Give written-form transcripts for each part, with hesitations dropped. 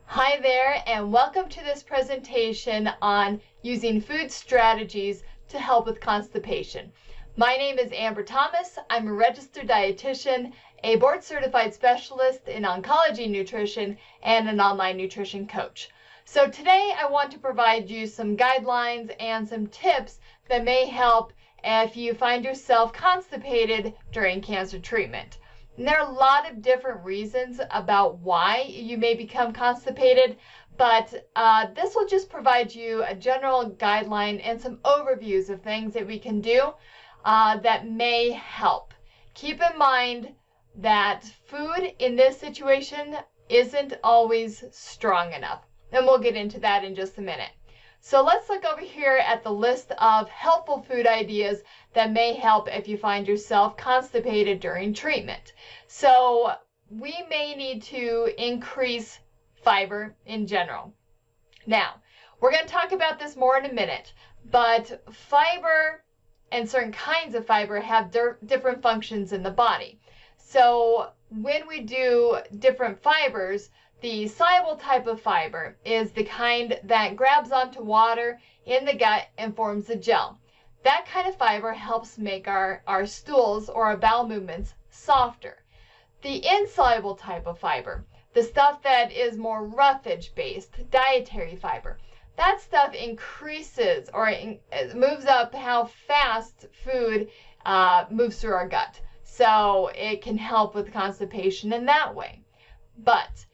Hi there, and welcome to this presentation on using food strategies to help with constipation. My name is Amber Thomas. I'm a registered dietitian, a board-certified specialist in oncology nutrition, and an online nutrition coach. So today I want to provide you some guidelines and some tips that may help if you find yourself constipated during cancer treatment. And there are a lot of different reasons about why you may become constipated, but this will just provide you a general guideline and some overviews of things that we can do that may help. Keep in mind that food in this situation isn't always strong enough, and we'll get into that in just a minute. So let's look over here at the list of helpful food ideas that may help if you find yourself constipated during treatment. So we may need to increase fiber in general. Now, we're going to talk about this more in a minute, but fiber and certain kinds of fiber have different functions in the body. So when we do different fibers, the soluble type of fiber is the kind that grabs onto water in the gut and forms a gel. That kind of fiber helps make our stools or our bowel movements softer. The insoluble type of fiber, the stuff that is more roughage-based, dietary fiber, that stuff increases or moves up how fast food moves through our gut. So it can help with constipation in that way. But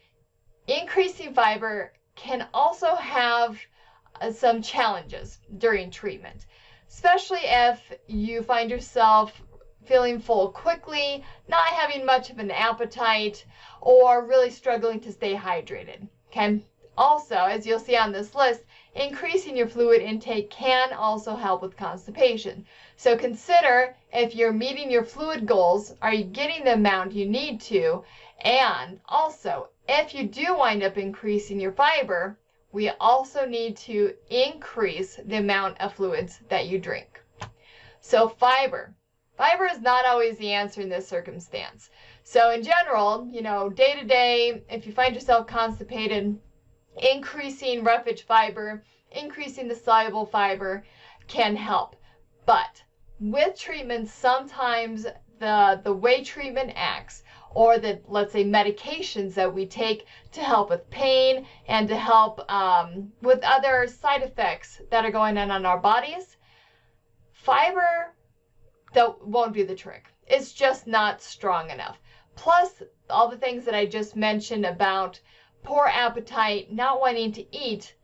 increasing fiber can also have some challenges during treatment, especially if you find yourself feeling full quickly, not having much of an appetite, or really struggling to stay hydrated. Okay. Also, as you'll see on this list, increasing your fluid intake can also help with constipation. So consider if you're meeting your fluid goals, are you getting the amount you need to? And also, if you do wind up increasing your fiber, we also need to increase the amount of fluids that you drink. So fiber is not always the answer in this circumstance. So in general, day to day, if you find yourself constipated, increasing roughage fiber, increasing the soluble fiber can help. But with treatment, sometimes the way treatment acts, or the, let's say, medications that we take to help with pain and to help with other side effects that are going on our bodies, fiber won't do the trick. It's just not strong enough. Plus, all the things that I just mentioned about poor appetite, not wanting to eat,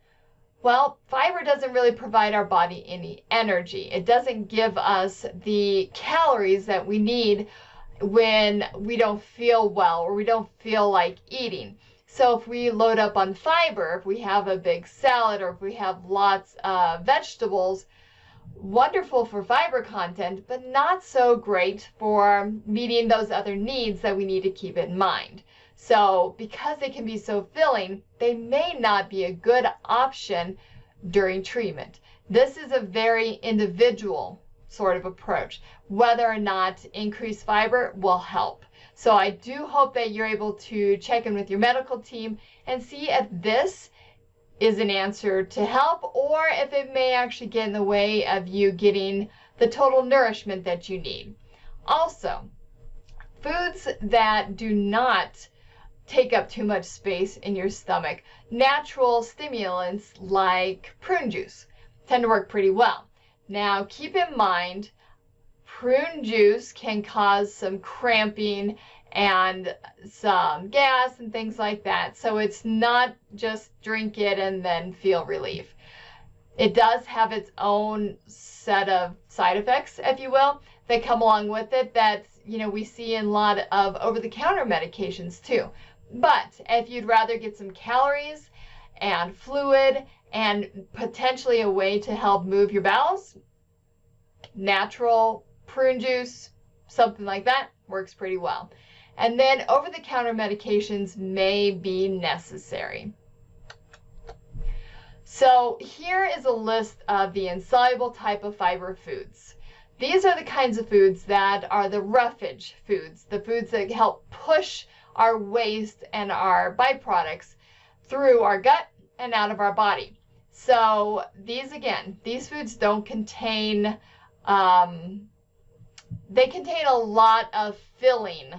well, fiber doesn't really provide our body any energy. It doesn't give us the calories that we need when we don't feel well or we don't feel like eating. So if we load up on fiber, if we have a big salad or if we have lots of vegetables, wonderful for fiber content, but not so great for meeting those other needs that we need to keep in mind. So because they can be so filling, they may not be a good option during treatment. This is a very individual sort of approach, whether or not increased fiber will help. So I do hope that you're able to check in with your medical team and see if this is an answer to help, or if it may actually get in the way of you getting the total nourishment that you need. Also, foods that do not take up too much space in your stomach, natural stimulants like prune juice tend to work pretty well. Now, keep in mind, prune juice can cause some cramping and some gas and things like that. So it's not just drink it and then feel relief. It does have its own set of side effects, if you will, that come along with it that, we see in a lot of over-the-counter medications too. But if you'd rather get some calories and fluid and potentially a way to help move your bowels, natural prune juice, something like that, works pretty well. And then over-the-counter medications may be necessary. So here is a list of the insoluble type of fiber foods. These are the kinds of foods that are the roughage foods, the foods that help push our waste and our byproducts through our gut and out of our body. So these foods don't contain, they contain a lot of filling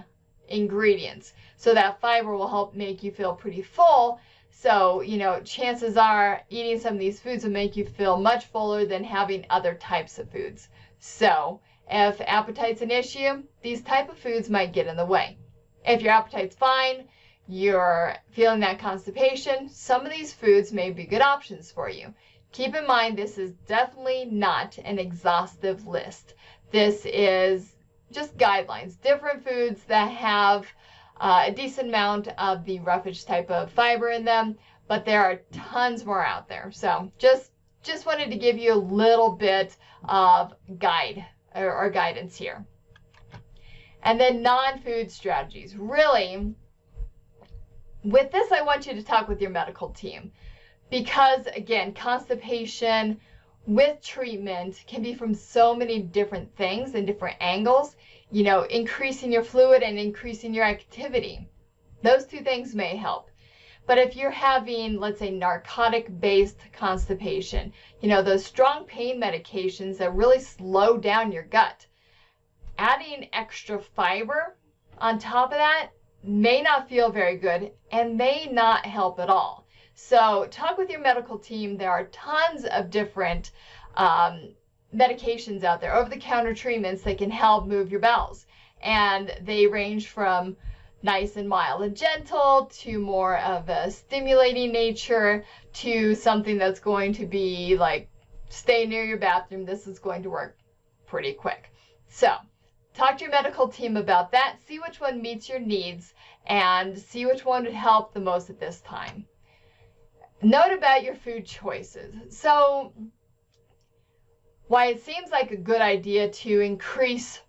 ingredients. So that fiber will help make you feel pretty full. So, chances are eating some of these foods will make you feel much fuller than having other types of foods. So if appetite's an issue, these type of foods might get in the way. If your appetite's fine, you're feeling that constipation, some of these foods may be good options for you. Keep in mind, this is definitely not an exhaustive list. This is just guidelines, different foods that have a decent amount of the roughage type of fiber in them, but there are tons more out there. So just wanted to give you a little bit of guide or guidance here. And then non-food strategies. Really, with this, I want you to talk with your medical team because, again, constipation with treatment can be from so many different things and different angles. Increasing your fluid and increasing your activity. Those two things may help. But if you're having, let's say, narcotic-based constipation, those strong pain medications that really slow down your gut, adding extra fiber on top of that may not feel very good and may not help at all. So talk with your medical team. There are tons of different medications out there, over-the-counter treatments that can help move your bowels. And they range from nice and mild and gentle to more of a stimulating nature to something that's going to be like, stay near your bathroom. This is going to work pretty quick. So talk to your medical team about that. See which one meets your needs and see which one would help the most at this time. Note about your food choices. So why it seems like a good idea to increase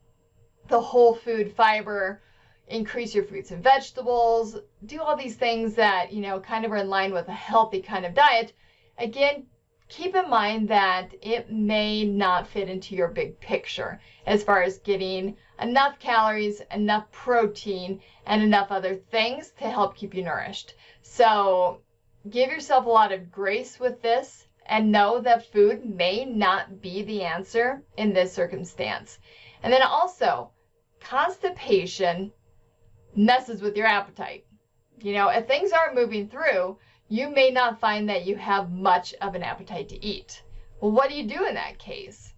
the whole food fiber, increase your fruits and vegetables, do all these things that, kind of are in line with a healthy kind of diet. Again, keep in mind that it may not fit into your big picture as far as getting enough calories, enough protein, and enough other things to help keep you nourished. So give yourself a lot of grace with this and know that food may not be the answer in this circumstance. And then also, constipation messes with your appetite. If things aren't moving through, you may not find that you have much of an appetite to eat. Well, what do you do in that case?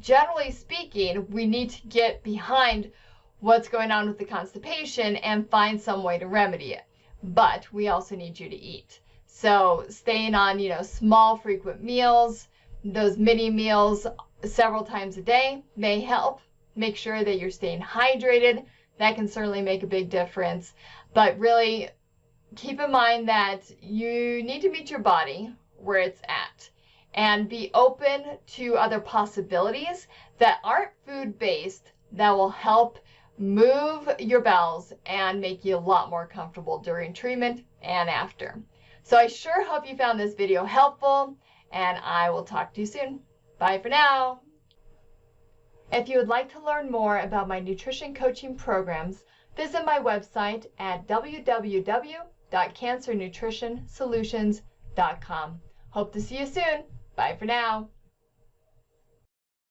Generally speaking, we need to get behind what's going on with the constipation and find some way to remedy it. But we also need you to eat. So staying on, small frequent meals, those mini meals several times a day may help. Make sure that you're staying hydrated. That can certainly make a big difference. But really keep in mind that you need to meet your body where it's at and be open to other possibilities that aren't food-based that will help move your bowels and make you a lot more comfortable during treatment and after. So I sure hope you found this video helpful, and I will talk to you soon. Bye for now. If you would like to learn more about my nutrition coaching programs, visit my website at www.cancernutritionsolutions.com. Hope to see you soon. Bye for now.